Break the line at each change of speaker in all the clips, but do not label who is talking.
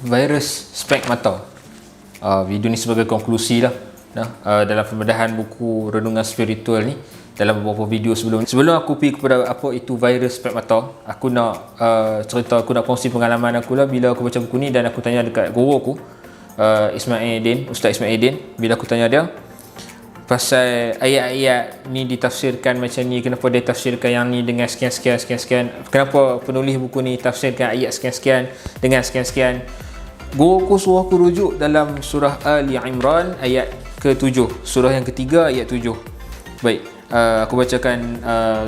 virus spek mata. Video ni sebagai konklusi lah dalam pembedahan buku Renungan Spiritual ni dalam beberapa video sebelum ni. Sebelum aku pergi kepada apa itu virus spek mata, aku nak cerita, aku nak kongsi pengalaman aku lah bila aku baca buku ni dan aku tanya dekat guru aku, Ustaz Ismail Din. Bila aku tanya dia pasal ayat-ayat ni ditafsirkan macam ni, kenapa dia tafsirkan yang ni dengan sekian, kenapa penulis buku ni tafsirkan ayat sekian dengan sekian. Guru aku suruh aku rujuk dalam surah Ali Imran ayat ke-7, surah yang ketiga ayat 7. Baik, aku bacakan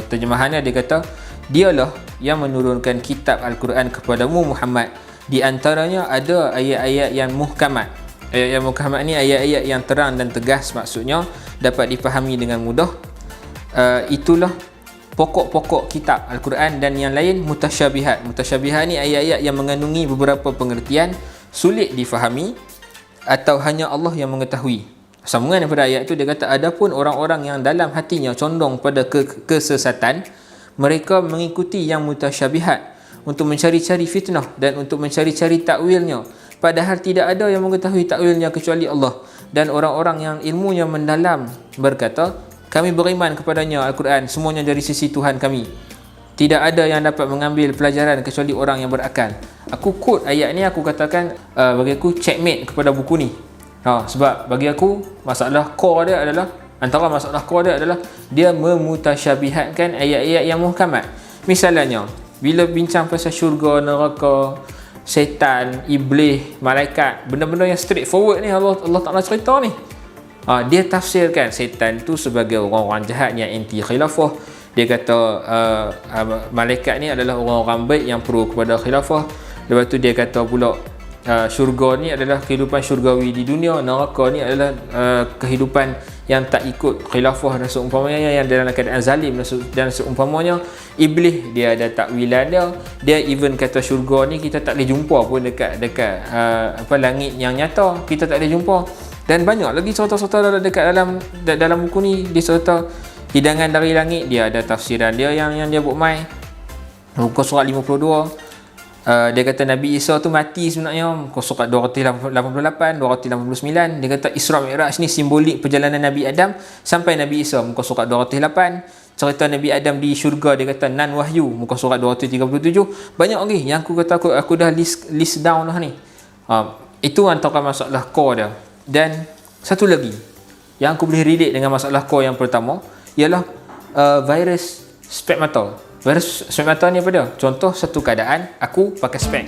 terjemahannya. Dia kata, dialah yang menurunkan kitab Al-Quran kepadamu Muhammad, di antaranya ada ayat-ayat yang muhkamat. Ayat yang muhkamat ni ayat-ayat yang terang dan tegas, maksudnya dapat dipahami dengan mudah. Itulah pokok-pokok kitab Al-Quran, dan yang lain mutasyabihat. Mutasyabihat ni ayat-ayat yang mengandungi beberapa pengertian, sulit difahami atau hanya Allah yang mengetahui. Sambungan daripada ayat itu dia kata, adapun orang-orang yang dalam hatinya condong pada kesesatan, mereka mengikuti yang mutasyabihat untuk mencari-cari fitnah dan untuk mencari-cari takwilnya, padahal tidak ada yang mengetahui takwilnya kecuali Allah. Dan orang-orang yang ilmunya mendalam berkata, kami beriman kepadanya Al-Quran, semuanya dari sisi Tuhan kami, tidak ada yang dapat mengambil pelajaran kecuali orang yang berakal. Aku quote ayat ni, aku katakan bagi aku checkmate kepada buku ni. Sebab bagi aku masalah core dia adalah, antara masalah core dia adalah dia memutasyabihatkan ayat-ayat yang muhkamat. Misalnya bila bincang pasal syurga, neraka, setan, iblis, malaikat, benda-benda yang straightforward ni Allah Ta'ala cerita ni, dia tafsirkan setan tu sebagai orang-orang jahat yang anti khilafah. Dia kata malaikat ni adalah orang-orang baik yang pro kepada khilafah. Lepas tu dia kata pula syurga ni adalah kehidupan syurgawi di dunia, neraka ni adalah kehidupan yang tak ikut khilafah dan seumpamanya, yang dalam keadaan zalim dan seumpamanya. Iblis dia ada takwilan dia even kata syurga ni kita tak boleh jumpa pun dekat langit yang nyata, kita tak boleh jumpa. Dan banyak lagi cerita-cerita dekat dalam buku ni. Dia cerita hidangan dari langit, dia ada tafsiran dia yang dia buat mai. Muka surat 52, dia kata Nabi Isa tu mati sebenarnya. Muka surat 288, 289, dia kata Isra Mi'raj ni simbolik perjalanan Nabi Adam sampai Nabi Isa. Muka surat 208, cerita Nabi Adam di syurga, dia kata nan wahyu. Muka surat 237. Banyak lagi yang aku kata aku dah list down lah ni. Itu antara masalah core dia. Dan satu lagi yang aku boleh relate dengan masalah core yang pertama ialah virus spek mata. Virus spek mata ni apa dia? Contoh satu keadaan aku pakai spek.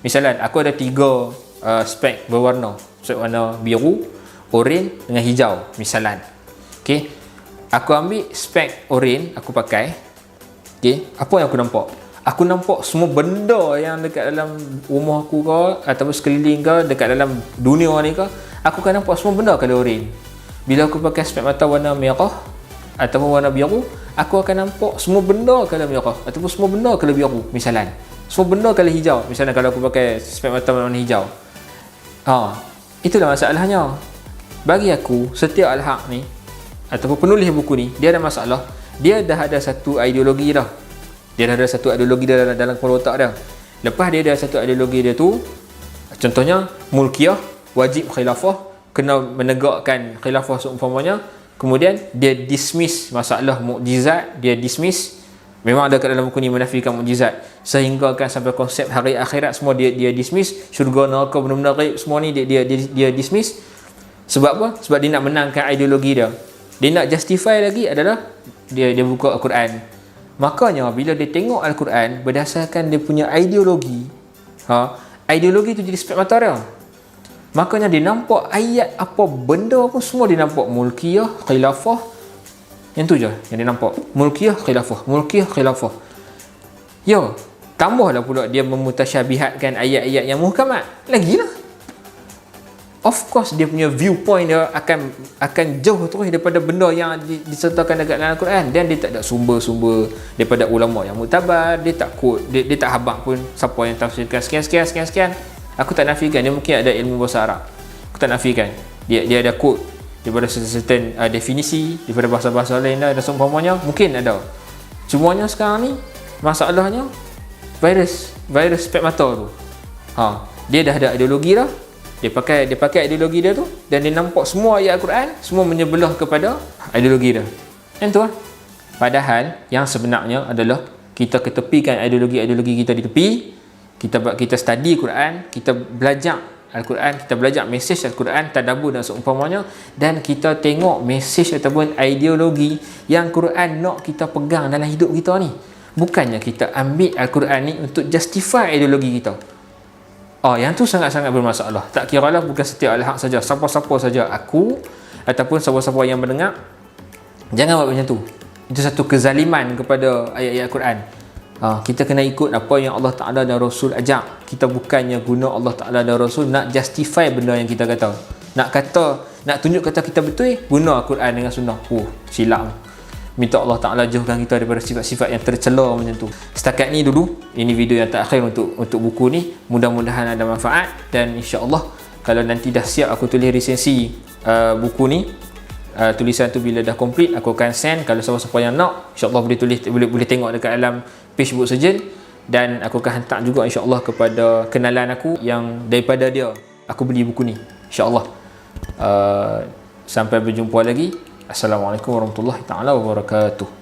Misalnya aku ada 3 spek berwarna. Spek warna biru, oranye dengan hijau misalnya. Okey. Aku ambil spek oranye aku pakai. Okey, apa yang aku nampak? Aku nampak semua benda yang dekat dalam rumah aku ke ataupun sekeliling ke, dekat dalam dunia ni ke, aku akan nampak semua benda colour oranye. Bila aku pakai spek mata warna merah ataupun warna biru, aku akan nampak semua benda colour merah ataupun semua benda colour biru misalnya. Semua benda colour hijau misalnya kalau aku pakai spek mata warna hijau. Itulah masalahnya. Bagi aku, Setia Al-Haq ni ataupun penulis buku ni, dia ada masalah. Dia dah ada satu ideologi dah. Dia dah ada satu ideologi dalam kepala otak dia. Lepas dia ada satu ideologi dia tu, contohnya mulkiyah, wajib khilafah, kena menegakkan khilafah seumpamanya. Kemudian dia dismiss masalah mukjizat, dia dismiss. Memang ada kat dalam buku ni menafikan mukjizat, sehingga kan sampai konsep hari akhirat semua dia dismiss. Syurga, neraka, benda-benda ghaib semua ni dia dismiss. Sebab apa? Sebab dia nak menangkan ideologi dia. Dia nak justify lagi adalah dia buka Al-Quran. Makanya bila dia tengok Al-Quran berdasarkan dia punya ideologi, ideologi tu jadi spek mata dia. Makanya dia nampak ayat apa benda pun semua dia nampak mulkiyah, khilafah. Yang tu je yang dia nampak. Mulkiyah, khilafah, mulkiyah, khilafah. Tambahlah pula dia memutasyabihatkan ayat-ayat yang muhkamat. Lagilah. Of course dia punya viewpoint dia akan jauh terus daripada benda yang disertakan dekat dalam Al-Quran, dan dia tak ada sumber-sumber daripada ulama yang muktabar. Dia tak quote, dia tak habaq pun siapa yang tafsirkan sekian. Aku tak nafikan dia mungkin ada ilmu bahasa Arab. Aku tak nafikan dia ada quote daripada certain definisi daripada bahasa-bahasa lain dan seumpamanya, mungkin ada. Semuanya sekarang ni Masalahnya virus spek mata tu. Dia dah ada ideologi dah. Dia pakai ideologi dia tu, dan dia nampak semua ayat Al-Quran semua menyebelah kepada ideologi dia. Yang tu lah. Padahal yang sebenarnya adalah kita ketepikan ideologi kita di tepi. Kita study Quran, kita belajar Al-Quran, kita belajar mesej Al-Quran, tadabbur dan seumpamanya, dan kita tengok mesej ataupun ideologi yang Quran nak kita pegang dalam hidup kita ni. Bukannya kita ambil Al-Quran ni untuk justify ideologi kita. Yang tu sangat-sangat bermasalah. Tak kiralah bukan setiap Al-Haq saja, siapa-siapa saja, aku ataupun siapa-siapa yang mendengar, jangan buat macam tu. Itu satu kezaliman kepada ayat-ayat Al-Quran. Kita kena ikut apa yang Allah Ta'ala dan Rasul ajak. Kita bukannya guna Allah Ta'ala dan Rasul nak justify benda yang kita kata. Nak tunjuk kata kita betul, guna Al-Quran dengan sunnah. Silap. Minta Allah Ta'ala jauhkan kita daripada sifat-sifat yang tercela macam tu. Setakat ni dulu, ini video yang terakhir untuk buku ni. Mudah-mudahan ada manfaat, dan insya-Allah kalau nanti dah siap aku tulis resensi buku ni, tulisan tu bila dah complete aku akan send. Kalau siapa-siapa yang nak, insya-Allah boleh tengok dekat dalam page Book Surgeon, dan aku akan hantar juga insya-Allah kepada kenalan aku yang daripada dia aku beli buku ni, insya-Allah. Sampai berjumpa lagi. Assalamualaikum warahmatullahi taala wabarakatuh.